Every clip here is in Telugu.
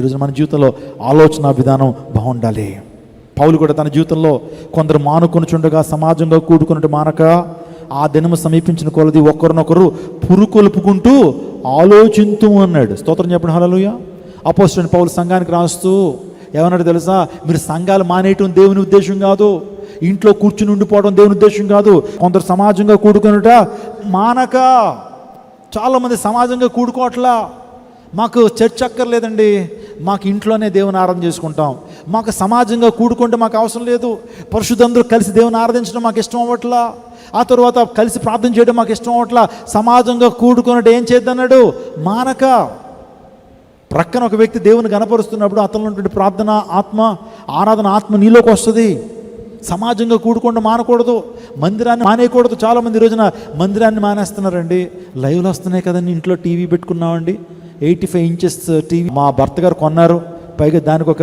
ఈరోజు మన జీవితంలో ఆలోచన విధానం బాగుండాలి. పౌలు కూడా తన జీవితంలో కొందరు మానుకొనుచుండగా సమాజంగా కూడుకున్నట్టు మానక ఆ దినము సమీపించిన కొలది ఒకరినొకరు పురుకొల్పుకుంటూ ఆలోచింతు అన్నాడు. స్తోత్రం చెప్పండి హల్లెలూయా. అపోస్తలుడైన పౌలు సంఘానికి రాస్తూ ఏమన్నాడు తెలుసా? మీరు సంఘాలు మానేయటం దేవుని ఉద్దేశం కాదు, ఇంట్లో కూర్చుని ఉండిపోవడం దేవుని ఉద్దేశం కాదు. కొందరు సమాజంగా కూడుకున్నట మానక. చాలామంది సమాజంగా కూడుకోవట్లా. మాకు చర్చ్ అక్కర్లేదండి, మాకు ఇంట్లోనే దేవుని ఆరాధన చేసుకుంటాం, మాకు సమాజంగా కూడుకుంటే మాకు అవసరం లేదు, పరిశుద్ధందరూ కలిసి దేవుని ఆరాధించడం మాకు ఇష్టం అవ్వట్లా, ఆ తర్వాత కలిసి ప్రార్థన చేయడం మాకు ఇష్టం అవ్వట్లా, సమాజంగా కూడుకున్నట్టు ఏం చేద్దన్నాడు? మానక. ప్రక్కన ఒక వ్యక్తి దేవుని గణపరుస్తున్నప్పుడు అతనిలో ఉన్నటువంటి ప్రార్థన ఆత్మ, ఆరాధన ఆత్మ నీలోకి వస్తుంది. సమాజంగా కూడుకుండా మానకూడదు, మందిరాన్ని మానేయకూడదు. చాలామంది ఈ రోజున మందిరాన్ని మానేస్తున్నారండి. లైవ్లు వస్తున్నాయి కదండి, ఇంట్లో టీవీ పెట్టుకున్నామండి, 85 ఇంచెస్ టీవీ మా భర్త గారు కొన్నారు, పైగా దానికి ఒక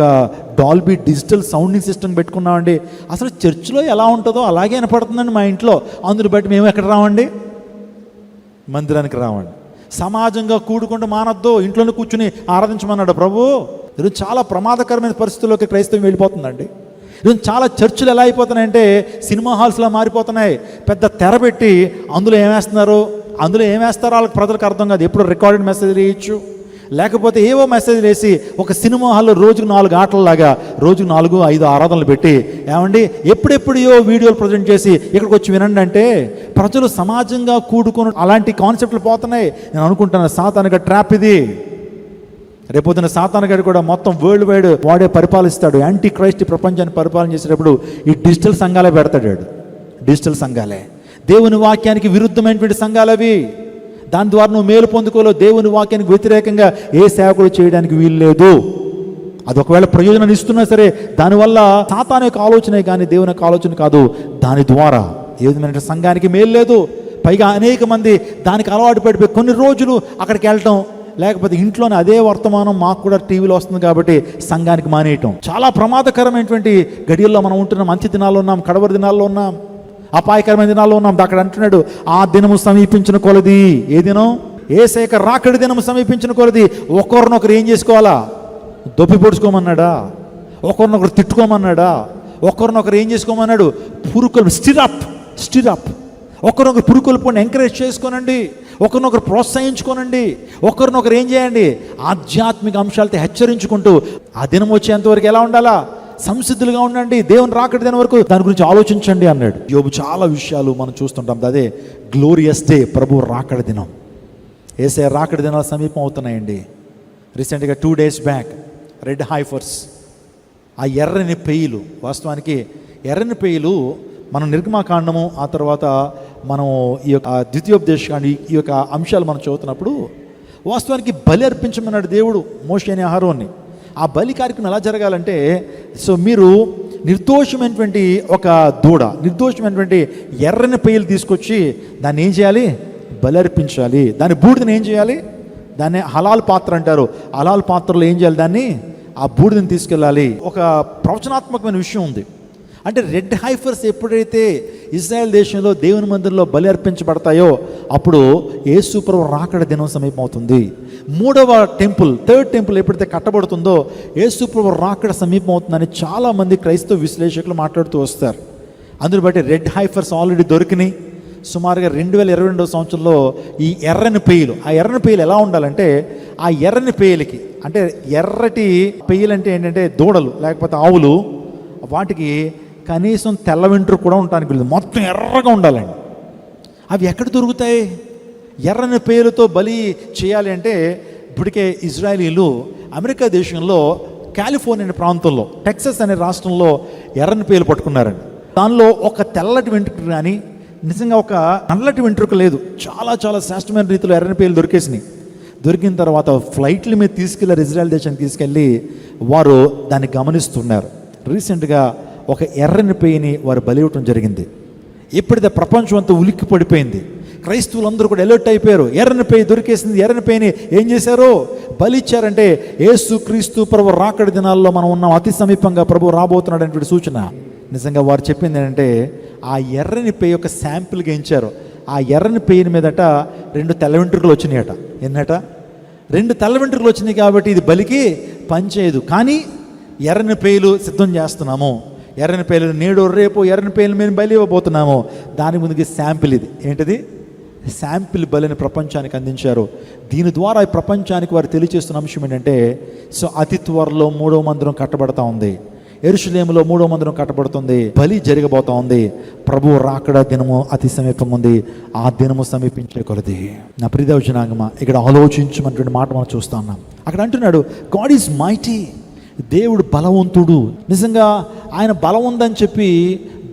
డాల్బీ డిజిటల్ సౌండింగ్ సిస్టమ్ పెట్టుకున్నామండి. అసలు చర్చిలో ఎలా ఉంటుందో అలాగే వినపడుతుందండి మా ఇంట్లో. అందుని బట్టి మేము ఎక్కడ రావండి? మందిరానికి రావండి. సమాజంగా కూడుకుంటూ మానొద్దు, ఇంట్లోనే కూర్చుని ఆరాధించమన్నాడు ప్రభు. ఈరోజు చాలా ప్రమాదకరమైన పరిస్థితుల్లోకి క్రైస్తవం వెళ్ళిపోతుందండి. ఈరోజు చాలా చర్చిలు ఎలా అయిపోతున్నాయంటే సినిమా హాల్స్లో మారిపోతున్నాయి. పెద్ద తెర పెట్టి అందులో ఏం వేస్తారో వాళ్ళకి ప్రజలకు అర్థం కాదు. ఎప్పుడు రికార్డెడ్ మెసేజ్ వేయచ్చు, లేకపోతే ఏవో మెసేజ్ వేసి ఒక సినిమా హాల్లో రోజుకు 4 ఆటలలాగా రోజుకు 4, 5 ఆరాధనలు పెట్టి ఏమండి ఎప్పుడెప్పుడో వీడియోలు ప్రజెంట్ చేసి ఇక్కడికి వచ్చి వినండి అంటే ప్రజలు సమాజంగా కూడుకుని అలాంటి కాన్సెప్ట్లు పోతున్నాయి. నేను అనుకుంటున్నాను సాతానిక ట్రాప్ ఇది. రేపొద్దున సాతానుగాడు కూడా మొత్తం వరల్డ్ వైడ్ వాడే పరిపాలిస్తాడు. యాంటీ క్రైస్ట్ ప్రపంచాన్ని పరిపాలన చేసేటప్పుడు ఈ డిజిటల్ సంఘాలే పెడతాడు. డిజిటల్ సంఘాలే దేవుని వాక్యానికి విరుద్ధమైనటువంటి సంఘాలు అవి. దాని ద్వారా నువ్వు మేలు పొందుకోలేవు. దేవుని వాక్యానికి వ్యతిరేకంగా ఏ సేవకుడు చేయడానికి వీలు లేదు. అది ఒకవేళ ప్రయోజనాన్ని ఇస్తున్నా సరే దానివల్ల సాతాను యొక్క ఆలోచనే కానీ దేవుని యొక్క ఆలోచన కాదు. దాని ద్వారా ఏ విధమైన సంఘానికి మేలు లేదు. పైగా అనేక మంది దానికి అలవాటు పడిపోయి కొన్ని రోజులు అక్కడికి వెళ్ళటం, లేకపోతే ఇంట్లోనే అదే వర్తమానం మాకు కూడా టీవీలో వస్తుంది కాబట్టి సంఘానికి మానేయటం చాలా ప్రమాదకరమైనటువంటి గడియల్లో మనం ఉంటున్నాం. అంత్య దినాల్లో ఉన్నాం, కడవరి దినాల్లో ఉన్నాం, అపాయకరమైన దినాల్లో ఉన్నాం. అక్కడ అంటున్నాడు ఆ దినము సమీపించిన కొలది. ఏ దినం? యేసయ్య రాకడి దినము సమీపించిన కొలది ఒకరినొకరు ఏం చేసుకోవాలా? దొప్పి పొడుచుకోమన్నాడా? ఒకరినొకరు తిట్టుకోమన్నాడా? ఒకరినొకరు ఏం చేసుకోమన్నాడు? పురుకొల్పు, స్టిరప్. ఒకరినొకరు పురుకొల్పుని ఎంకరేజ్ చేసుకోనండి, ఒకరినొకరు ప్రోత్సహించుకోనండి, ఒకరినొకరు ఏం చేయండి? ఆధ్యాత్మిక అంశాలతో హెచ్చరించుకుంటూ ఆ దినం వచ్చేంతవరకు ఎలా ఉండాలా? సంసిద్ధులుగా ఉండండి. దేవుని రాకడి దినం వరకు దాని గురించి ఆలోచించండి అన్నాడు. యోబు చాలా విషయాలు మనం చూస్తుంటాం. అదే గ్లోరియస్ డే, ప్రభు రాకడి దినం. యేసయ్య రాకడి దినాలు సమీపం అవుతున్నాయండి. రీసెంట్గా 2 days బ్యాక్ రెడ్ హైఫర్స్, ఆ ఎర్రని పెయ్యలు, వాస్తవానికి ఎర్రని పెయ్యలు మనం నిర్గమాకాండము ఆ తర్వాత మనం ఈ యొక్క ద్వితీయోపదేశకాండం ఈ యొక్క అంశాలు మనం చదువుతున్నప్పుడు వాస్తవానికి బలి అర్పించమన్నాడు దేవుడు మోషేని అహరోన్ని. ఆ బలి కార్యక్రమం ఎలా జరగాలంటే, సో మీరు నిర్దోషమైనటువంటి ఒక దూడ, నిర్దోషమైనటువంటి ఎర్రని పెయ్యలు తీసుకొచ్చి దాన్ని ఏం చేయాలి? బలి అర్పించాలి. దాని బూడిదని ఏం చేయాలి? దాన్ని హలాల్ పాత్ర అంటారు. హలాల్ పాత్రలో ఏం చేయాలి? దాన్ని ఆ బూడిదని తీసుకెళ్ళాలి. ఒక ప్రవచనాత్మకమైన విషయం ఉంది. అంటే రెడ్ హైఫర్స్ ఎప్పుడైతే ఇజ్రాయెల్ దేశంలో దేవుని మందిరంలో బలి అర్పించబడతాయో అప్పుడు యేసు ప్రభు రాకడ దినం సమీపం అవుతుంది. 3వ టెంపుల్, 3rd టెంపుల్ ఎప్పుడైతే కట్టబడుతుందో యేసు ప్రభు రాకడ సమీపం అవుతుందని చాలామంది క్రైస్తవ విశ్లేషకులు మాట్లాడుతూ వస్తారు. అందుని బట్టి రెడ్ హైఫర్స్ ఆల్రెడీ దొరికినాయి. సుమారుగా 2022వ సంవత్సరంలో ఈ ఎర్రని పెయ్యలు, ఆ ఎర్రని పెయ్యలు ఎలా ఉండాలంటే, ఆ ఎర్రని పెయ్యలకి అంటే ఎర్రటి పెయ్యలు అంటే ఏంటంటే దూడలు లేకపోతే ఆవులు, వాటికి కనీసం తెల్ల వెంట్రుక కూడా ఉండడానికి లేదు, మొత్తం ఎర్రగా ఉండాలండి. అవి ఎక్కడ దొరుకుతాయి? ఎర్రని పేరుతో బలి చేయాలి అంటే ఇప్పటికే ఇజ్రాయేలీలు అమెరికా దేశంలో కాలిఫోర్నియా ప్రాంతంలో టెక్సస్ అనే రాష్ట్రంలో ఎర్రని పేలు పట్టుకున్నారండి. దానిలో ఒక తెల్లటి వెంట్రుక కానీ నిజంగా ఒక నల్లటి వెంట్రుక లేదు. చాలా చాలా శ్రేష్టమైన రీతిలో ఎర్రని పేలు దొరికేసినాయి. దొరికిన తర్వాత ఫ్లైట్ల మీద తీసుకెళ్లారు, ఇజ్రాయెల్ దేశానికి తీసుకెళ్ళి వారు దాన్ని గమనిస్తున్నారు. రీసెంట్గా ఒక ఎర్రని పేయిని వారు బలి ఇవ్వటం జరిగింది. ఎప్పుడైతే ప్రపంచం అంతా ఉలిక్కి పడిపోయింది, క్రైస్తవులందరూ కూడా అలర్ట్ అయిపోయారు. ఎర్రని పేయి దొరికేసింది. ఎర్రని పేయిని ఏం చేశారు? బలి ఇచ్చారంటే యేసు క్రీస్తు ప్రభు రాకడి దినాల్లో మనం ఉన్నాం, అతి సమీపంగా ప్రభు రాబోతున్నాడు అనేటువంటి సూచన. నిజంగా వారు చెప్పింది ఏంటంటే, ఆ ఎర్రని పేయి యొక్క శాంపిల్గా ఇచ్చారు. ఆ ఎర్రని పేయిని మీదట 2 తెల్ల వెంట్రుకలు వచ్చినాయట. ఎన్నట? 2 తెల్ల వెంట్రుకలు వచ్చినాయి కాబట్టి ఇది బలికి పని చేయదు. కానీ ఎర్రని పేలు సిద్ధం చేస్తున్నాము, ఎర్రని పేలు నేడు రేపు ఎర్రని పేలు మేము బలి ఇవ్వబోతున్నాము. దాని ముందుకి శాంపిల్ ఇది ఏంటిది, శాంపిల్ బలిని ప్రపంచానికి అందించారు. దీని ద్వారా ఈ ప్రపంచానికి వారు తెలియజేస్తున్న అంశం ఏంటంటే, సో అతి త్వరలో 3వ మందిరం కట్టబడతా ఉంది, యెరూషలేములో 3వ మందిరం కట్టబడుతుంది, బలి జరగబోతా ఉంది, ప్రభువు రాకడ దినము అతి సమీపంగా ఉంది, ఆ దినము సమీపించే కొలది. నా ప్రియదేవ జనాంగమా, ఇక్కడ ఆలోచించమన్నటువంటి మాట మనం చూస్తా ఉన్నాం. అక్కడ అంటున్నాడు గాడ్ ఈజ్ మైటీ, దేవుడు బలవంతుడు. నిజంగా ఆయన బలం ఉందని చెప్పి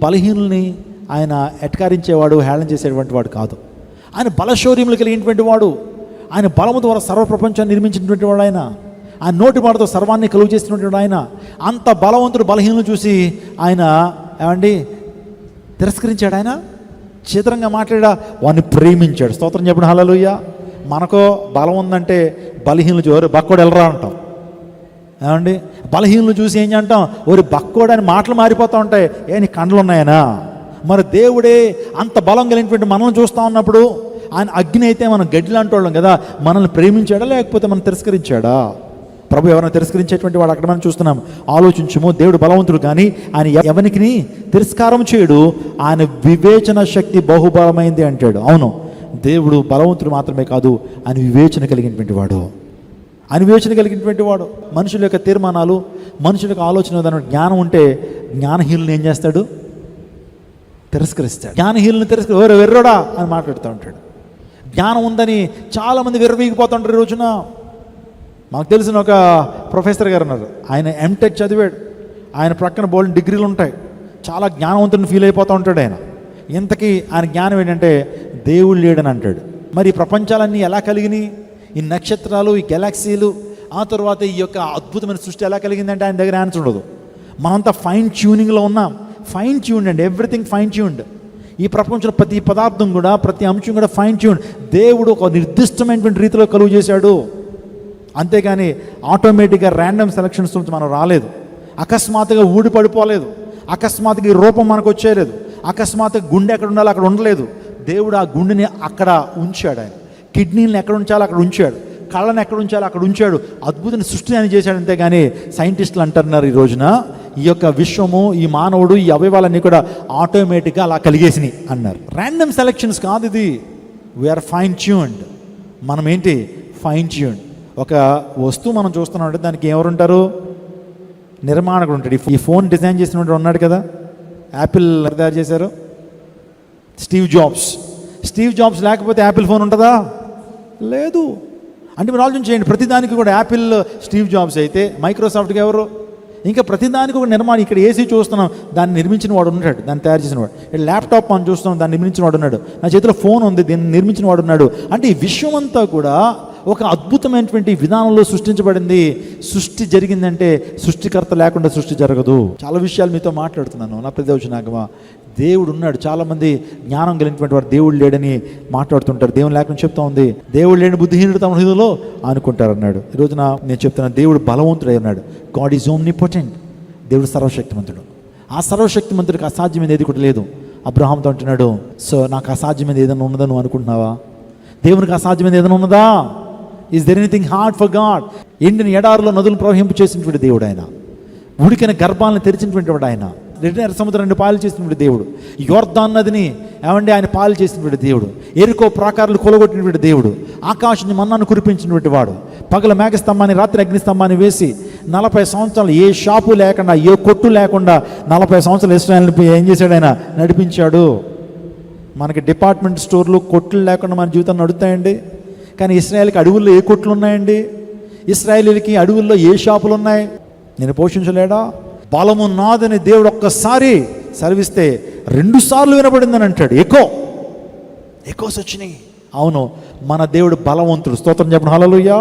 బలహీనుల్ని ఆయన ఎట్కారించేవాడు, హేళన చేసేటువంటి వాడు కాదు. ఆయన బలశౌర్యములు కలిగినటువంటి వాడు, ఆయన బలము ద్వారా సర్వప్రపంచాన్ని నిర్మించినటువంటి వాడు, ఆయన నోటి మాటతో సర్వాన్ని కలుగు చేసినటువంటి ఆయన. అంత బలవంతుడు బలహీనులు చూసి ఆయన ఏమండి తిరస్కరించాడు, ఆయన చిత్రంగా మాట్లాడా, వాడిని ప్రేమించాడు. స్తోత్రం చెప్పండి హల్లెలూయా. మనకో బలం ఉందంటే బలహీనులు చూసి బక్కోడు వెళ్ళరా అంటాం, ఏమండి బలహీనులు చూసి ఏం అంటాం, ఓరి బక్కోడు అని మాటలు మారిపోతూ ఉంటాయి. నీ కండ్లు ఉన్నాయనా? మరి దేవుడే అంత బలం కలిగినటువంటి మనం చూస్తూ ఉన్నప్పుడు, ఆయన అగ్ని అయితే మనం గడ్డి లాంటి వాళ్ళం కదా, మనల్ని ప్రేమించాడా లేకపోతే మనం తిరస్కరించాడా? ప్రభు ఎవరైనా తిరస్కరించేటువంటి వాడు అక్కడ మనం చూస్తున్నాం. ఆలోచించము, దేవుడు బలవంతుడు కానీ ఆయన ఎవరికి తిరస్కారం చేయడు, ఆయన వివేచన శక్తి బహుబలమైంది అంటాడు. అవును, దేవుడు బలవంతుడు మాత్రమే కాదు, ఆయన వివేచన కలిగినటువంటి వాడు, ఆయన వివేచన కలిగినటువంటి వాడు. మనుషుల యొక్క తీర్మానాలు, మనుషుల యొక్క ఆలోచన విధానం, జ్ఞానం ఉంటే జ్ఞానహీనులను ఏం చేస్తాడు, తిరస్కరిస్తాడు. జ్ఞానహీనులను తిరస్కరి వెర్రోడా అని మాట్లాడుతూ ఉంటాడు. జ్ఞానం ఉందని చాలామంది విర్రవీగిపోతుంటారు. ఈ రోజున మాకు తెలిసిన ఒక ప్రొఫెసర్ గారు ఉన్నారు, ఆయన ఎంటెక్ చదివాడు, ఆయన ప్రక్కన బోల్డ్ డిగ్రీలు ఉంటాయి, చాలా జ్ఞానవంతుని ఫీల్ అయిపోతూ ఉంటాడు ఆయన. ఇంతకీ ఆయన జ్ఞానం ఏంటంటే దేవుడు లేడని అంటాడు. మరి ఈ ప్రపంచాలన్నీ ఎలా కలిగినాయి, ఈ నక్షత్రాలు, ఈ గెలాక్సీలు, ఆ తర్వాత ఈ యొక్క అద్భుతమైన సృష్టి ఎలా కలిగిందంటే ఆయన దగ్గర ఆన్సర్ ఉండదు. మనంతా ఫైన్ ట్యూనింగ్లో ఉన్నాం. ఫైన్ ట్యూన్డ్ అండి, ఎవ్రీథింగ్ ఫైన్ ట్యూన్డ్. ఈ ప్రపంచంలో ప్రతి పదార్థం కూడా, ప్రతి అంశం కూడా ఫైన్ ట్యూన్. దేవుడు ఒక నిర్దిష్టమైనటువంటి రీతిలో కలుగు చేశాడు, అంతేగాని ఆటోమేటిక్గా ర్యాండమ్ సెలక్షన్స్ నుంచి మనం రాలేదు. అకస్మాత్తుగా ఊడి పడిపోలేదు, అకస్మాత్తుగా ఈ రూపం మనకు వచ్చేయలేదు, అకస్మాత్తుగా గుండె ఎక్కడ ఉండాలో అక్కడ ఉండలేదు. దేవుడు ఆ గుండెని అక్కడ ఉంచాడు, ఆయన కిడ్నీలను ఎక్కడ ఉంచాలో అక్కడ ఉంచాడు, కళ్ళని ఎక్కడ ఉంచాలో అక్కడ ఉంచాడు. అద్భుతమైన సృష్టి అని చేశాడు. అంతేగాని సైంటిస్టులు అంటున్నారు ఈ రోజున ఈ యొక్క విశ్వము, ఈ మానవుడు, ఈ అవయవాలన్నీ కూడా ఆటోమేటిక్గా అలా కలిగేసినాయి అన్నారు. ర్యాండమ్ సెలక్షన్స్ కాదు ఇది, వీఆర్ ఫైన్ ట్యూన్డ్. మనం ఏంటి, ఫైన్ ట్యూన్డ్. ఒక వస్తువు మనం చూస్తున్నాం అంటే దానికి ఎవరు ఉంటారు, నిర్మాణకుడు ఉంటాడు. ఈ ఫోన్ డిజైన్ చేసినటువంటి ఉన్నాడు కదా, యాపిల్ తయారు చేశారు స్టీవ్ జాబ్స్. స్టీవ్ జాబ్స్ లేకపోతే యాపిల్ ఫోన్ ఉంటుందా? లేదు. అంటే మీరు ఆలోచన చేయండి, ప్రతిదానికి కూడా యాపిల్ స్టీవ్ జాబ్స్ అయితే మైక్రోసాఫ్ట్కి ఎవరు? ఇంకా ప్రతిదానికి ఒక నిర్మాణం. ఇక్కడ ఏసీ చూస్తున్నాం, దాన్ని నిర్మించిన వాడు ఉన్నాడు, దాన్ని తయారు చేసిన వాడు. ల్యాప్టాప్ మనం చూస్తున్నాం, దాన్ని నిర్మించిన వాడు ఉన్నాడు. నా చేతిలో ఫోన్ ఉంది, దీన్ని నిర్మించిన వాడు ఉన్నాడు. అంటే ఈ విశ్వం అంతా కూడా ఒక అద్భుతమైనటువంటి విధానంలో సృష్టించబడింది. సృష్టి జరిగిందంటే సృష్టికర్త లేకుండా సృష్టి జరగదు. చాలా విషయాలు మీతో మాట్లాడుతున్నాను నా ప్రదేశనాగమా. దేవుడు ఉన్నాడు. చాలామంది జ్ఞానం కలిగినటువంటి వారు దేవుడు లేడని మాట్లాడుతుంటారు. దేవుని లేకుండా చెప్తా ఉంది, దేవుడు లేని బుద్ధిహీనుడు తమ హృదయంలో అనుకుంటారు అన్నాడు. ఈ రోజున నేను చెప్తున్నాను, దేవుడు బలవంతుడై ఉన్నాడు. God is omnipotent. దేవుడు సర్వశక్తిమంతుడు. ఆ సర్వశక్తిమంతుడికి అసాధ్యమైనది ఏది కూడా లేదు. అబ్రహాంతో అంటున్నాడు, సో నాకు అసాధ్యమైనది ఏదైనా ఉన్నదని నువ్వు అనుకుంటున్నావా? దేవునికి అసాధ్యమైనది ఏదైనా ఉన్నదా? Is there anything hard for God? ఎండిన ఎడారిలో నదులను ప్రవహింపు చేసినటువంటి దేవుడు ఆయన. ఉడికిన గర్భాలను తెరిచినటువంటి వాడు ఆయన. ఎర్ర సముద్రాన్ని పాలు చేసినటువంటి దేవుడు. యోర్దాన్ నదిని ఏమండి ఆయన పాలు చేసినటువంటి దేవుడు. ఎరుకో ప్రాకారాలు కొలగొట్టినటువంటి దేవుడు. ఆకాశం మన్నాను కురిపించినటువంటి వాడు. పగల మేఘస్తంభాన్ని, రాత్రి అగ్నిస్తంభాన్ని వేసి 40 సంవత్సరాలు ఏ షాపు లేకుండా, ఏ కొట్టు లేకుండా 40 సంవత్సరాలు ఇశ్రాయేలుని ఏం చేశాడు ఆయన? నడిపించాడు. మనకి డిపార్ట్మెంట్ స్టోర్లు, కొట్లు లేకుండా మన జీవితం నడుస్తాయండి. కానీ ఇశ్రాయేల్కి అడవుల్లో ఏ కొట్లు ఉన్నాయండి? ఇశ్రాయేలీలకి అడవుల్లో ఏ షాపులు ఉన్నాయి? నేను పోషించలేడా? బలము నాదని దేవుడు ఒక్కసారి సెలవిస్తే 2 సార్లు వినబడిందని అంటాడు. ఎకోస్ వచ్చినాయి. అవును, మన దేవుడు బలవంతుడు. స్తోత్రం చెప్పండి హల్లెలూయా.